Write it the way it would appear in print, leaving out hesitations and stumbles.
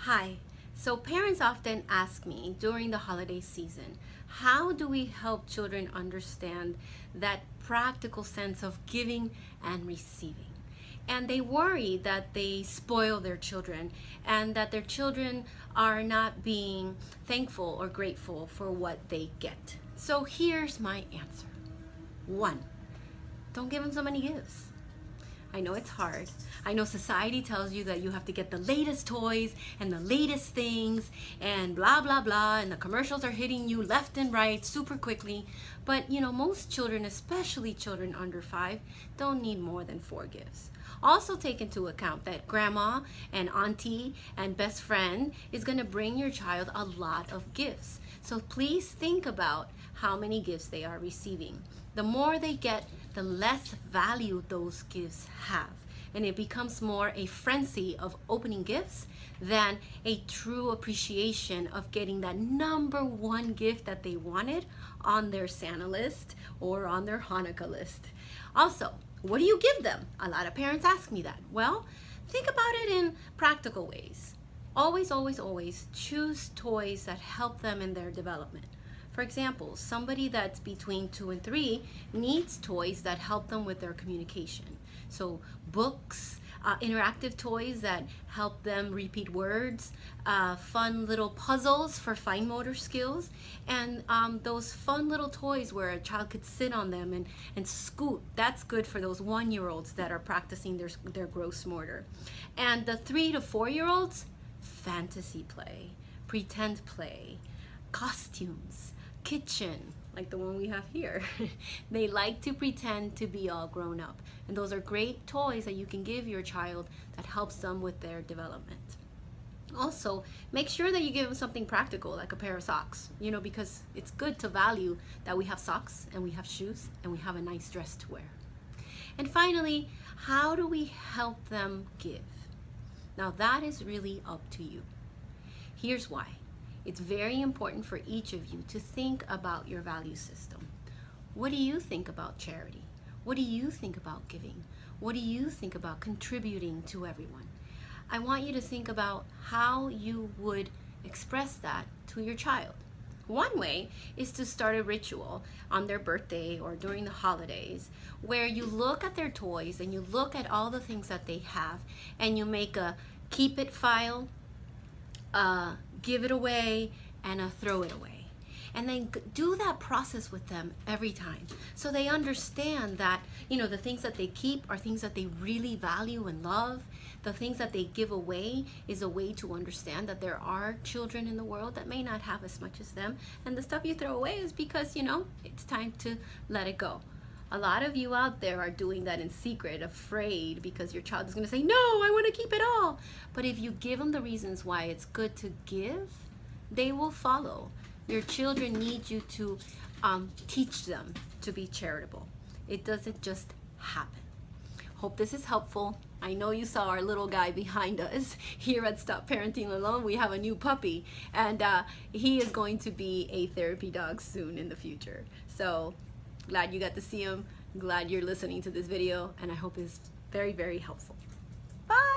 Hi. So parents often ask me during the holiday season, how do we help children understand that practical sense of giving and receiving? And they worry that they spoil their children and that their children are not being thankful or grateful for what they get. So here's my answer. One, don't give them so many gifts. I know it's hard. I know society tells you that you have to get the latest toys and the latest things and blah, blah, blah, and the commercials are hitting you left and right super quickly. But most children, especially children under 5, don't need more than 4 gifts. Also take into account that grandma and auntie and best friend is going to bring your child a lot of gifts. So please think about how many gifts they are receiving. The more they get, the less value those gifts have. And it becomes more a frenzy of opening gifts than a true appreciation of getting that number one gift that they wanted on their Santa list or on their Hanukkah list. Also, what do you give them? A lot of parents ask me that. Well, think about it in practical ways. Always, always, always choose toys that help them in their development. For example, somebody that's between 2 and 3 needs toys that help them with their communication. So books, interactive toys that help them repeat words, fun little puzzles for fine motor skills, and those fun little toys where a child could sit on them and scoot. That's good for those 1-year-olds that are practicing their gross motor. And the 3 to 4-year-olds, fantasy play, pretend play, costumes, kitchen, like the one we have here. They like to pretend to be all grown up. And those are great toys that you can give your child that helps them with their development. Also, make sure that you give them something practical, like a pair of socks, because it's good to value that we have socks and we have shoes and we have a nice dress to wear. And finally, how do we help them give? Now that is really up to you. Here's why. It's very important for each of you to think about your value system. What do you think about charity? What do you think about giving? What do you think about contributing to everyone? I want you to think about how you would express that to your child. One way is to start a ritual on their birthday or during the holidays where you look at their toys and you look at all the things that they have and you make a keep it file, give it away, and a throw it away. And then do that process with them every time so they understand that the things that they keep are things that they really value and love. The things that they give away is a way to understand that there are children in the world that may not have as much as them, and the stuff you throw away is because it's time to let it go. A lot of you out there are doing that in secret, afraid because your child is going to say, no, I want to keep it all. But if you give them the reasons why it's good to give, they will follow. Your children need you to teach them to be charitable. It doesn't just happen. Hope this is helpful. I know you saw our little guy behind us here at Stop Parenting Alone. We have a new puppy, and he is going to be a therapy dog soon in the future. So glad you got to see him. Glad you're listening to this video, and I hope it's very, very helpful. Bye!